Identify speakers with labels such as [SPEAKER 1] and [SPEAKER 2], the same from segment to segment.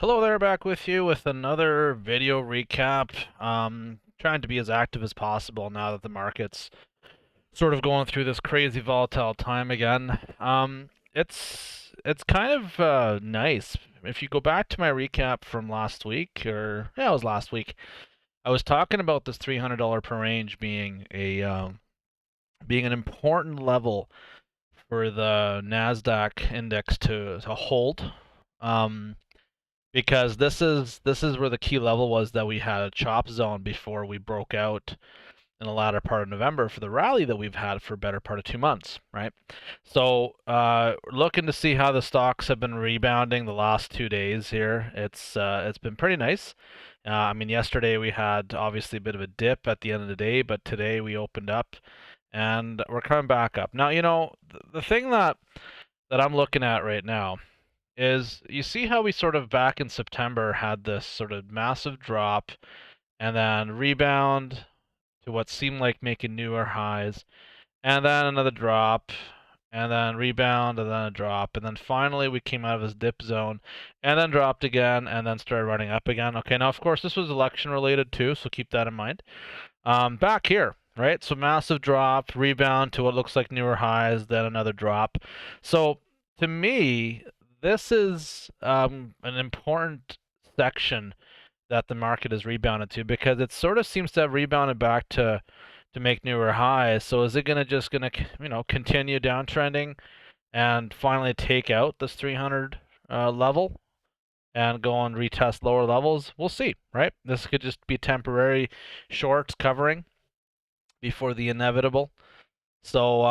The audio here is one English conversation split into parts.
[SPEAKER 1] Hello there, back with you with another video recap. Trying to be as active as possible now that the market's sort of going through this crazy volatile time again. It's kind of nice. If you go back to my recap from last week, or yeah, it was last week, I was talking about this $300 per range being being an important level for the Nasdaq index to hold. Um, because this is where the key level was that we had a chop zone before we broke out in the latter part of November for the rally that we've had for a better part of 2 months, right? So looking to see how the stocks have been rebounding the last 2 days here. It's been pretty nice. I mean, yesterday we had obviously a bit of a dip at the end of the day, but today we opened up and we're coming back up. Now, the thing that I'm looking at right now is you see how we sort of back in September had this sort of massive drop and then rebound to what seemed like making newer highs, and then another drop, and then rebound, and then a drop, and then finally we came out of this dip zone, and then dropped again, and then started running up again. Okay, now of course this was election related too, so keep that in mind. Back here, right? So massive drop, rebound to what looks like newer highs, then another drop. So to me, this is an important section that the market has rebounded to because it sort of seems to have rebounded back to make newer highs. So is it gonna continue downtrending and finally take out this 300 level and go and retest lower levels? We'll see, right? This could just be temporary shorts covering before the inevitable. So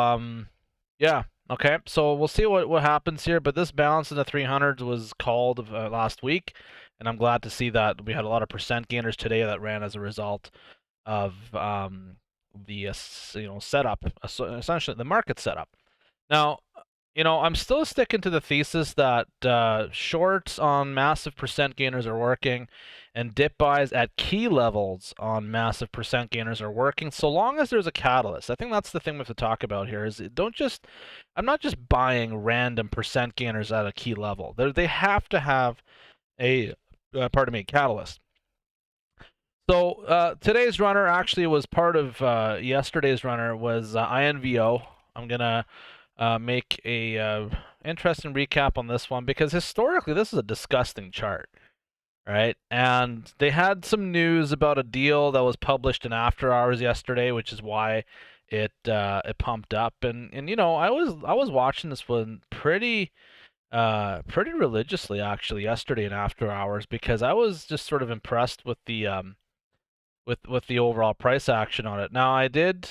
[SPEAKER 1] yeah, okay. So we'll see what happens here. But this balance in the 300s was called last week, and I'm glad to see that we had a lot of percent gainers today that ran as a result of the setup, essentially the market setup. Now, I'm still sticking to the thesis that shorts on massive percent gainers are working, and dip buys at key levels on massive percent gainers are working, so long as there's a catalyst. I think that's the thing we have to talk about here. I'm not just buying random percent gainers at a key level. They have to have a, catalyst. So today's runner actually was part of yesterday's runner was INVO. I'm gonna make a interesting recap on this one because historically this is a disgusting chart, right? And they had some news about a deal that was published in after hours yesterday, which is why it pumped up. And I was watching this one pretty religiously actually yesterday in after hours because I was just sort of impressed with the with the overall price action on it. Now I did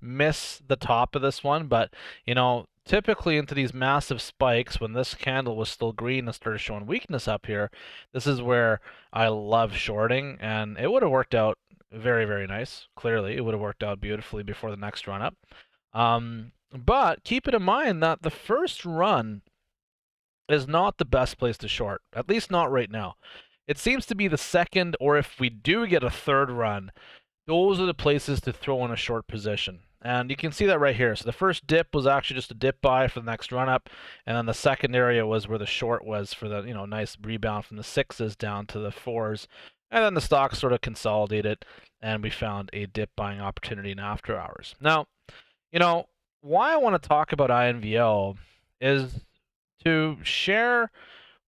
[SPEAKER 1] miss the top of this one, but typically into these massive spikes when this candle was still green and started showing weakness up here, this is where I love shorting, and it would have worked out very, very nice. Clearly, it would have worked out beautifully before the next run up. But keep it in mind that the first run is not the best place to short, at least not right now. It seems to be the second, or if we do get a third run, those are the places to throw in a short position. And you can see that right here. So the first dip was actually just a dip buy for the next run up, and then the second area was where the short was for the nice rebound from the sixes down to the fours, and then the stock sort of consolidated, and we found a dip buying opportunity in after hours. Now, why I want to talk about INVO is to share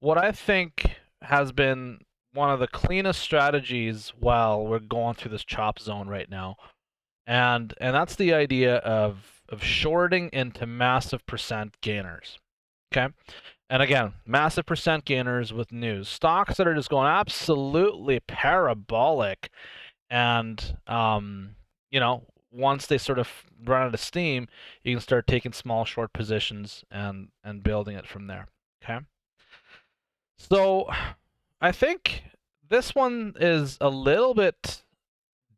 [SPEAKER 1] what I think has been one of the cleanest strategies while we're going through this chop zone right now. And that's the idea of shorting into massive percent gainers. Okay? And again, massive percent gainers with news. Stocks that are just going absolutely parabolic and once they sort of run out of steam, you can start taking small short positions and building it from there. Okay? So I think this one is a little bit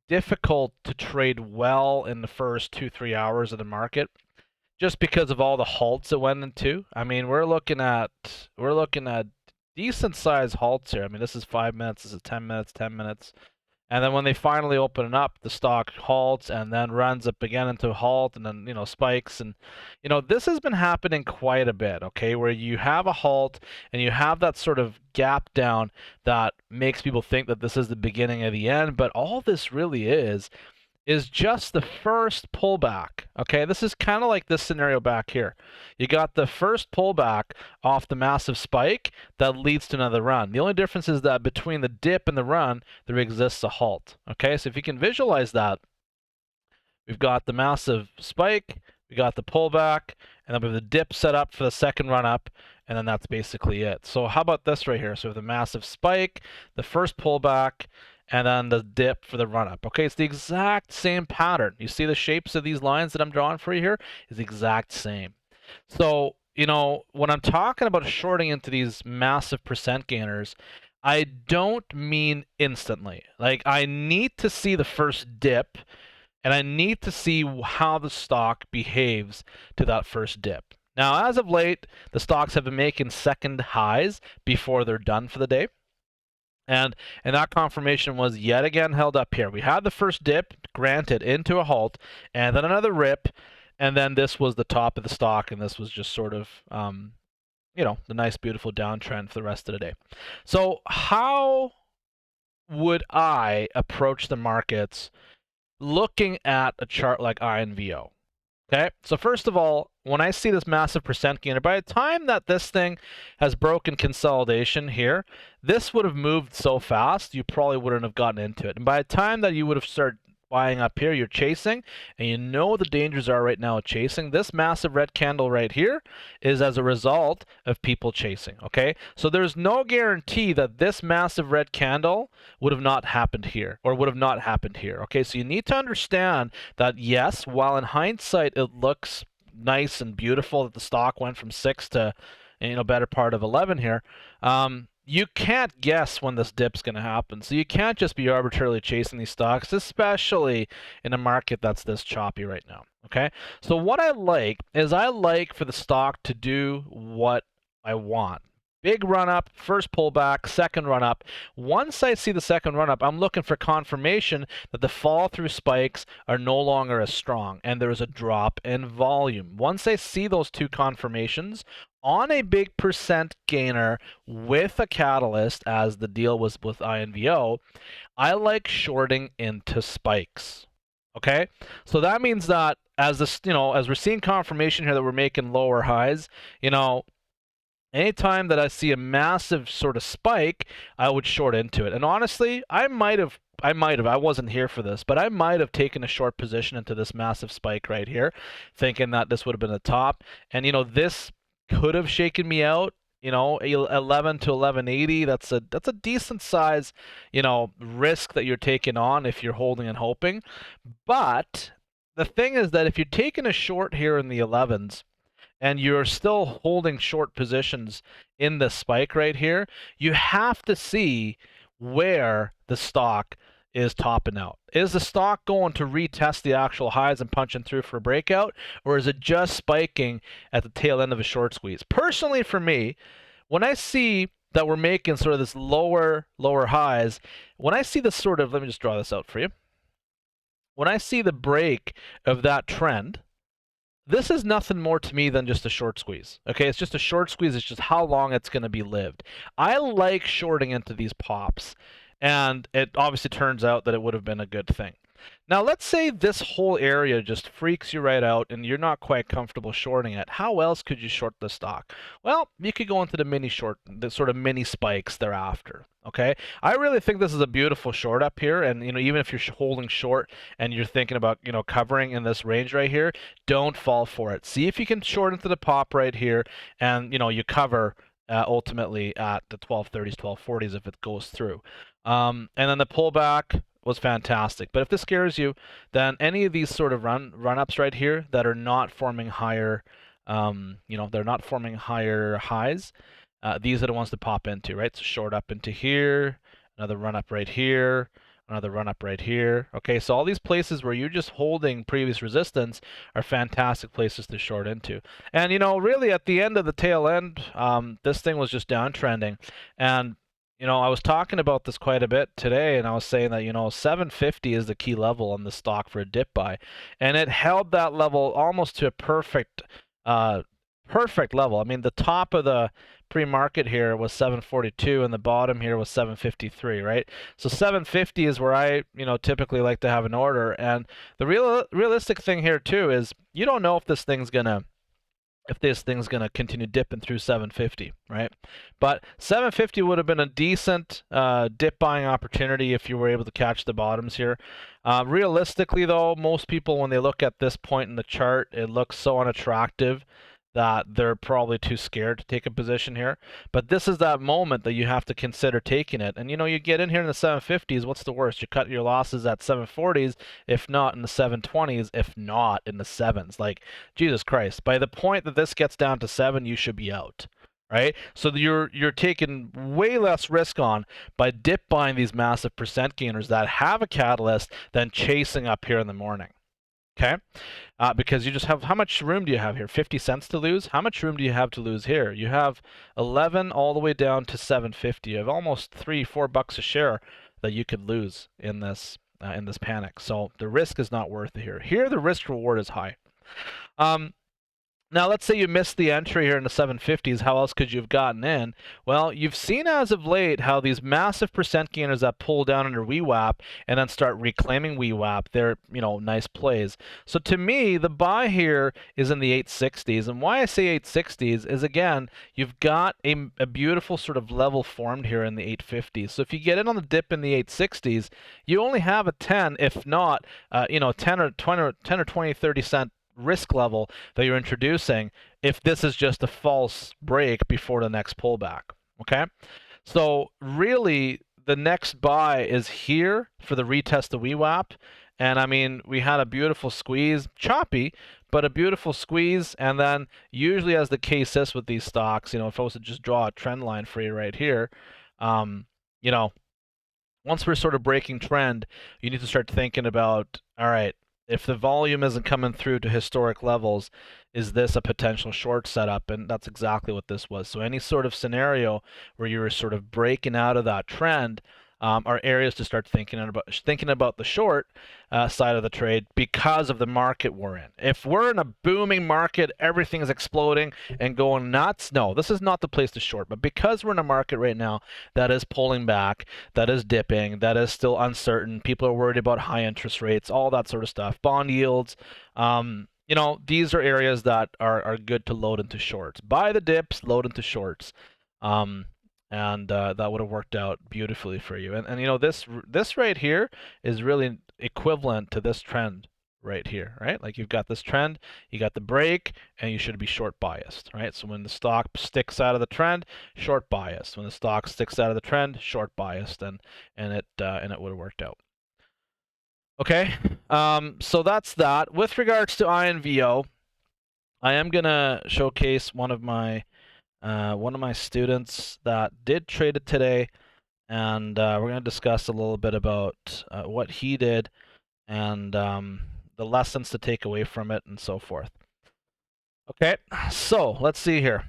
[SPEAKER 1] difficult to trade well in the first 2-3 hours of the market, just because of all the halts it went into. I mean, we're looking at decent sized halts here. I mean, this is 5 minutes, this is 10 minutes, 10 minutes, And then when they finally open it up, the stock halts and then runs up again into a halt and then, spikes. And, this has been happening quite a bit, okay, where you have a halt and you have that sort of gap down that makes people think that this is the beginning of the end. But all this really is just the first pullback. Okay, this is kind of like this scenario back here. You got the first pullback off the massive spike that leads to another run. The only difference is that between the dip and the run, there exists a halt. Okay, so if you can visualize that, we've got the massive spike, we got the pullback, and then we have the dip set up for the second run up, and then that's basically it. So how about this right here? So we have the massive spike, the first pullback, and then the dip for the run up. Okay, it's the exact same pattern. You see the shapes of these lines that I'm drawing for you here is the exact same. So, when I'm talking about shorting into these massive percent gainers, I don't mean instantly. Like, I need to see the first dip, and I need to see how the stock behaves to that first dip. Now, as of late, the stocks have been making second highs before they're done for the day. And that confirmation was yet again held up here. We had the first dip, granted, into a halt, and then another rip, and then this was the top of the stock, and this was just sort of, the nice, beautiful downtrend for the rest of the day. So how would I approach the markets looking at a chart like INVO? Okay, so first of all, when I see this massive percent gainer, by the time that this thing has broken consolidation here, this would have moved so fast, you probably wouldn't have gotten into it. And by the time that you would have started buying up here, you're chasing, and you know what the dangers are right now of chasing. This massive red candle right here is as a result of people chasing, okay? So there's no guarantee that this massive red candle would have not happened here, or would have not happened here, okay? So you need to understand that, yes, while in hindsight it looks nice and beautiful that the stock went from 6 to, better part of 11 here, you can't guess when this dip's going to happen. So you can't just be arbitrarily chasing these stocks, especially in a market that's this choppy right now, okay? So what I like is I like for the stock to do what I want. Big run up, first pullback, second run up. Once I see the second run up, I'm looking for confirmation that the fall through spikes are no longer as strong and there is a drop in volume. Once I see those two confirmations on a big percent gainer with a catalyst, as the deal was with INVO, I like shorting into spikes. Okay, so that means that as this, as we're seeing confirmation here that we're making lower highs, anytime that I see a massive sort of spike, I would short into it. And honestly, I wasn't here for this, but I might have taken a short position into this massive spike right here, thinking that this would have been the top. And, this could have shaken me out, 11 to 1180. That's a decent size, risk that you're taking on if you're holding and hoping. But the thing is that if you're taking a short here in the 11s, and you're still holding short positions in the spike right here, you have to see where the stock is topping out. Is the stock going to retest the actual highs and punching through for a breakout, or is it just spiking at the tail end of a short squeeze? Personally, for me, when I see that we're making sort of this lower highs, when I see this sort of, let me just draw this out for you. When I see the break of that trend, this is nothing more to me than just a short squeeze. Okay, it's just a short squeeze. It's just how long it's going to be lived. I like shorting into these pops, and it obviously turns out that it would have been a good thing. Now, let's say this whole area just freaks you right out and you're not quite comfortable shorting it. How else could you short the stock? Well, you could go into the sort of mini spikes thereafter. Okay, I really think this is a beautiful short up here, and even if you're holding short and you're thinking about covering in this range right here, don't fall for it. See if you can short into the pop right here, and you cover ultimately at the 1230s, 1240s if it goes through. And then the pullback was fantastic. But if this scares you, then any of these sort of run-ups right here that are not forming higher, they're not forming higher highs, these are the ones to pop into, right? So short up into here, another run up right here, another run up right here. Okay, so all these places where you're just holding previous resistance are fantastic places to short into. And really at the end of the tail end, this thing was just downtrending, and I was talking about this quite a bit today, and I was saying that, 750 is the key level on the stock for a dip buy, and it held that level almost to a uh, perfect level. I mean, the top of the pre-market here was 742, and the bottom here was 753, right? So 750 is where I, typically like to have an order, and the realistic thing here too is you don't know if this thing's going to continue dipping through 750, right? But 750 would have been a decent dip buying opportunity if you were able to catch the bottoms here. Realistically, though, most people, when they look at this point in the chart, it looks so unattractive that they're probably too scared to take a position here. But this is that moment that you have to consider taking it. And you get in here in the 750s, what's the worst? You cut your losses at 740s, if not in the 720s, if not in the 7s. Like, Jesus Christ. By the point that this gets down to 7, you should be out. Right? So you're taking way less risk on by dip buying these massive percent gainers that have a catalyst than chasing up here in the morning. Okay? Because you just have, how much room do you have here? 50 cents to lose? How much room do you have to lose here? You have 11 all the way down to 750. You have almost $3-4 a share that you could lose in this panic. So the risk is not worth it here. Here, the risk reward is high. Now, let's say you missed the entry here in the 750s. How else could you have gotten in? Well, you've seen as of late how these massive percent gainers that pull down under VWAP and then start reclaiming VWAP, they're, nice plays. So to me, the buy here is in the 860s. And why I say 860s is, again, you've got a beautiful sort of level formed here in the 850s. So if you get in on the dip in the 860s, you only have a 10, if not, 10 or 20, 30 cent risk level that you're introducing if this is just a false break before the next pullback. Okay, so really the next buy is here for the retest of VWAP, and I mean, we had a beautiful squeeze, choppy, but a beautiful squeeze, and then usually, as the case is with these stocks, if I was to just draw a trend line for you right here, once we're sort of breaking trend, you need to start thinking about, all right, if the volume isn't coming through to historic levels, is this a potential short setup? And that's exactly what this was. So any sort of scenario where you're sort of breaking out of that trend are areas to start thinking about the short side of the trade because of the market we're in. If we're in a booming market, everything is exploding and going nuts, no, this is not the place to short. But because we're in a market right now that is pulling back, that is dipping, that is still uncertain, people are worried about high interest rates, all that sort of stuff, bond yields, these are areas that are good to load into shorts. Buy the dips, load into shorts. And that would have worked out beautifully for you. And this right here is really equivalent to this trend right here, right? Like, you've got this trend, you got the break, and you should be short biased, right? So when the stock sticks out of the trend, short biased. When the stock sticks out of the trend, short biased, and it would have worked out. Okay, so that's that. With regards to INVO, I am gonna showcase one of my students that did trade it today, and we're going to discuss a little bit about what he did and the lessons to take away from it and so forth. Okay, so let's see here.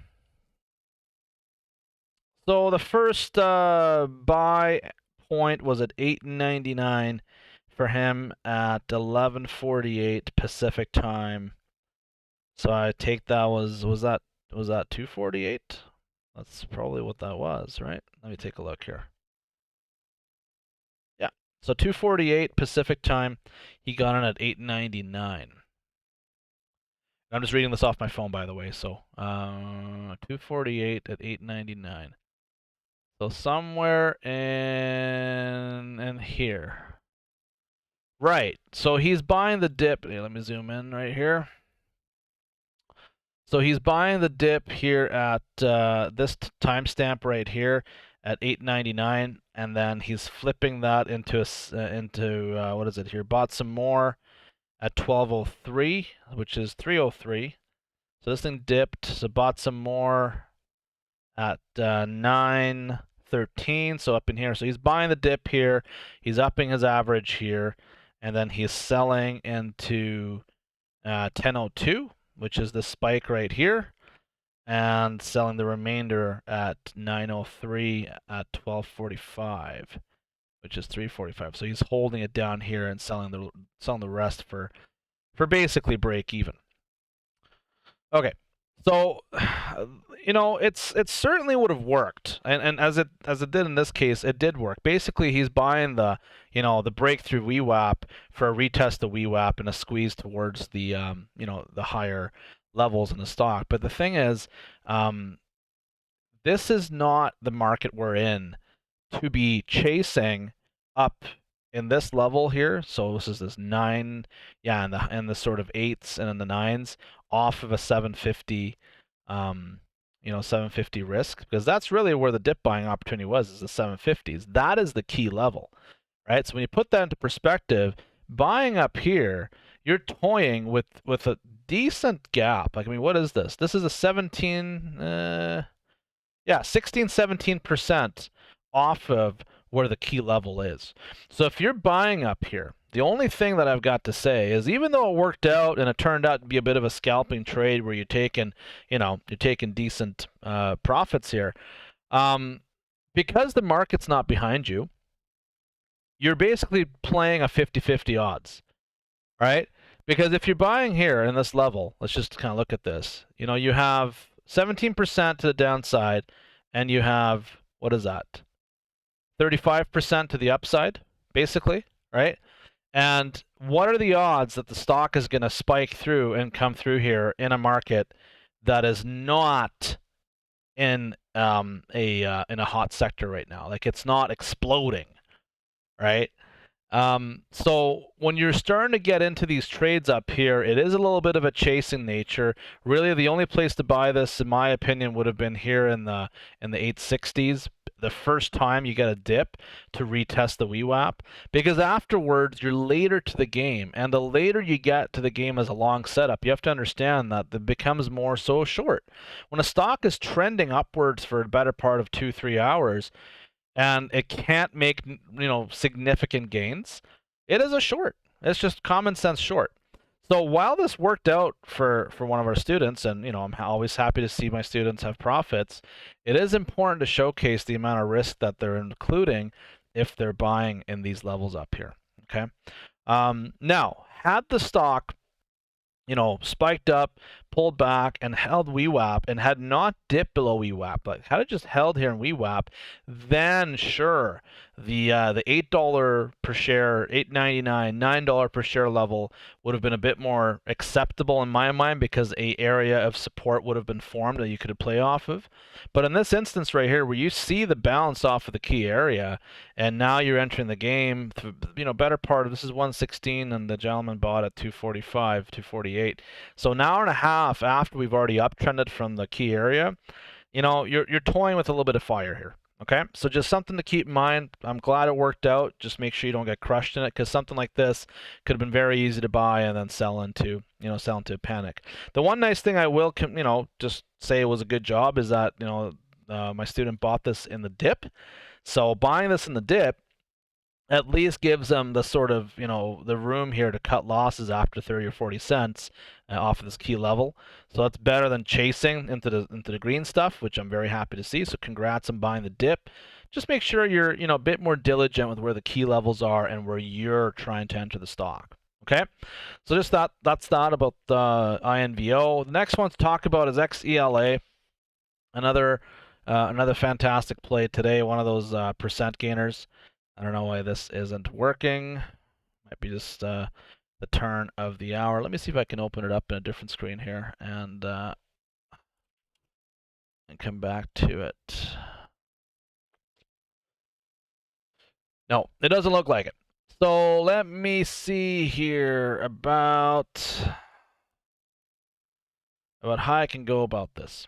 [SPEAKER 1] So the first buy point was at $8.99 for him at 11:48 Pacific time. So I take that was that 248? That's probably what that was, right? Let me take a look here. Yeah. So 248 Pacific time, he got in at 8.99. I'm just reading this off my phone, by the way. So 248 at 8.99. So somewhere in here. Right. So he's buying the dip. Let me zoom in right here. So he's buying the dip here at this timestamp right here at 8.99, and then he's flipping that into what is it here? Bought some more at 12.03, which is 3.03. So this thing dipped. So bought some more at 9.13. So up in here. So he's buying the dip here. He's upping his average here, and then he's selling into 10.02. Which is the spike right here. and selling the remainder at 903 at 1245, which is 345. So he's holding it down here and selling the rest for basically break even. Okay. So, it certainly would have worked, and as it did in this case, it did work. Basically, he's buying the breakthrough VWAP for a retest of VWAP and a squeeze towards the higher levels in the stock. But the thing is, um, this is not the market we're in to be chasing up in this level here. So this is this 9, yeah, and the sort of 8s and in the 9s off of a 750, 750 risk, because that's really where the dip buying opportunity was, is the 750s. That is the key level, right? So when you put that into perspective, buying up here, you're toying with a decent gap. Like, I mean, what is this? This is a 16, 17% off of where the key level is. So if you're buying up here, the only thing that I've got to say is, even though it worked out and it turned out to be a bit of a scalping trade where you're taking decent profits here, because the market's not behind you, you're basically playing a 50-50 odds, right? Because if you're buying here in this level, let's just kind of look at this. You have 17% to the downside, and you have, what is that? 35% to the upside, basically, right? And what are the odds that the stock is going to spike through and come through here in a market that is not in a hot sector right now? Like, it's not exploding, right? So when you're starting to get into these trades up here, it is a little bit of a chasing nature. Really, the only place to buy this, in my opinion, would have been here in the 860s. The first time you get a dip to retest the VWAP, because afterwards you're later to the game, and the later you get to the game as a long setup, you have to understand that it becomes more so short. When a stock is trending upwards for a better part of 2-3 hours, and it can't make significant gains, it is a short. It's just common sense short. So while this worked out for one of our students, and I'm always happy to see my students have profits, it is important to showcase the amount of risk that they're including if they're buying in these levels up here. Okay. Now, had the stock spiked up, pulled back, and held VWAP, and had not dipped below VWAP, like had it just held here in VWAP, then sure, the $8 per share, $8.99, $9 per share level would have been a bit more acceptable in my mind, because a area of support would have been formed that you could play off of. But in this instance right here, where you see the bounce off of the key area, and now you're entering the game, better part of this is 116, and the gentleman bought at 245, 248. So an hour and a half after we've already uptrended from the key area, you're toying with a little bit of fire here. Okay, so just something to keep in mind. I'm glad it worked out. Just make sure you don't get crushed in it, because something like this could have been very easy to buy and then sell into a panic. The one nice thing I will, just say it was a good job is that my student bought this in the dip. So buying this in the dip at least gives them the sort of, the room here to cut losses after 30 or 40 cents off of this key level. So that's better than chasing into the green stuff, which I'm very happy to see. So congrats on buying the dip. Just make sure you're, a bit more diligent with where the key levels are and where you're trying to enter the stock. Okay? So just that's that about the INVO. The next one to talk about is XELA. Another fantastic play today, one of those percent gainers. I don't know why this isn't working. Might be just the turn of the hour. Let me see if I can open it up in a different screen here and come back to it. No, it doesn't look like it. So let me see here about how I can go about this.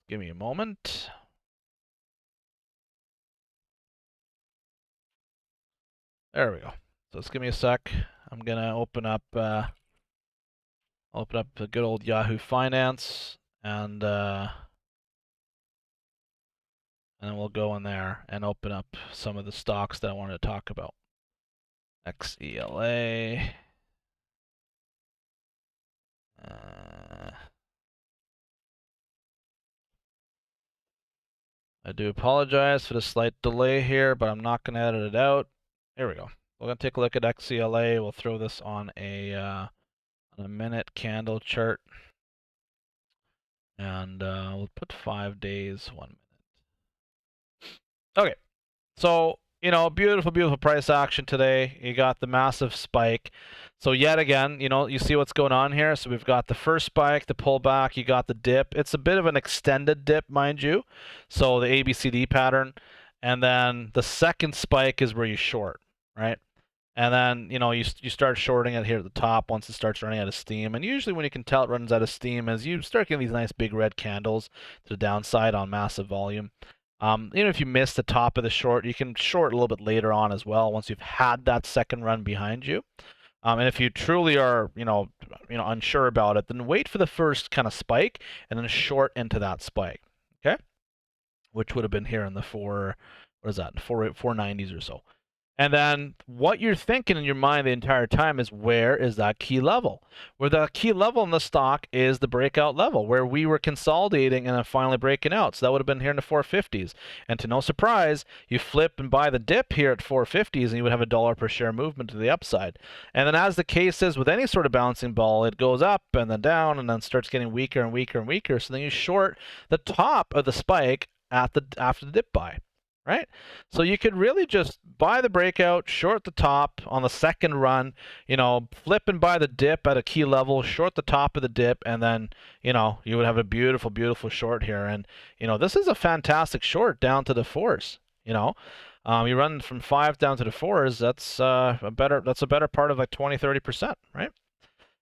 [SPEAKER 1] Give me a moment. There we go. So just give me a sec. I'm gonna open up the good old Yahoo Finance, and then we'll go in there and open up some of the stocks that I wanted to talk about. XELA. I do apologize for the slight delay here, but I'm not going to edit it out. Here we go. We're going to take a look at XCLA. We'll throw this on a minute candle chart, and we'll put 5 days, 1 minute. Okay, so beautiful, beautiful price action today. You got the massive spike. So yet again, you see what's going on here. So we've got the first spike, the pullback, you got the dip. It's a bit of an extended dip, mind you. So the ABCD pattern. And then the second spike is where you short, right? And then, you start shorting it here at the top once it starts running out of steam. And usually when you can tell it runs out of steam is you start getting these nice big red candles to the downside on massive volume. If you miss the top of the short, you can short a little bit later on as well once you've had that second run behind you. And if you truly are, unsure about it, then wait for the first kind of spike and then short into that spike, okay? Which would have been here in the 490s or so. And then what you're thinking in your mind the entire time is, where is that key level? Where the key level in the stock is the breakout level, where we were consolidating and then finally breaking out. So that would have been here in the 450s. And to no surprise, you flip and buy the dip here at 450s and you would have $1 per share movement to the upside. And then as the case is with any sort of bouncing ball, it goes up and then down and then starts getting weaker and weaker and weaker. So then you short the top of the spike after the dip buy. Right? So you could really just buy the breakout, short the top on the second run, flip and buy the dip at a key level, short the top of the dip, and then, you would have a beautiful, beautiful short here. And, this is a fantastic short down to the fours, you run from 5 down to the fours, that's a better part of like 20-30%, right?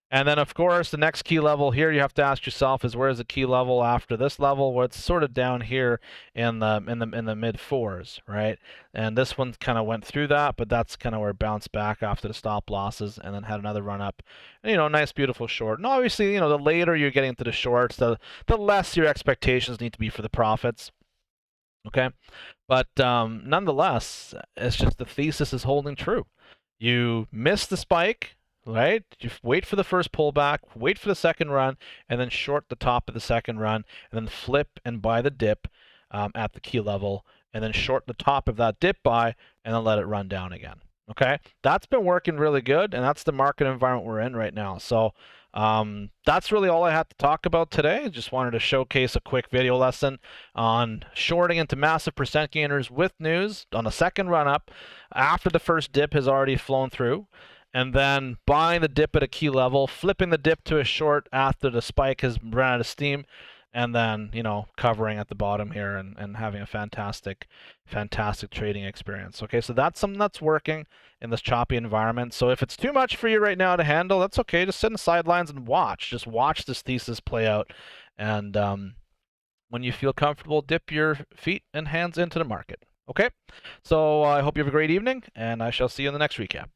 [SPEAKER 1] And then, of course, the next key level here you have to ask yourself is, where's the key level after this level? Well, it's sort of down here in the mid fours, right? And this one kind of went through that, but that's kind of where it bounced back after the stop losses and then had another run up. And, nice, beautiful short. And obviously, the later you're getting into the shorts, the less your expectations need to be for the profits. Okay? But nonetheless, it's just the thesis is holding true. You miss the spike, right? You wait for the first pullback, wait for the second run, and then short the top of the second run, and then flip and buy the dip at the key level, and then short the top of that dip buy, and then let it run down again. Okay? That's been working really good, and that's the market environment we're in right now. So that's really all I had to talk about today. Just wanted to showcase a quick video lesson on shorting into massive percent gainers with news on the second run up after the first dip has already flown through, and then buying the dip at a key level, flipping the dip to a short after the spike has run out of steam, and then, covering at the bottom here and having a fantastic, fantastic trading experience. Okay, so that's something that's working in this choppy environment. So if it's too much for you right now to handle, that's okay. Just sit in the sidelines and watch. Just watch this thesis play out. And when you feel comfortable, dip your feet and hands into the market. Okay, so I hope you have a great evening, and I shall see you in the next recap.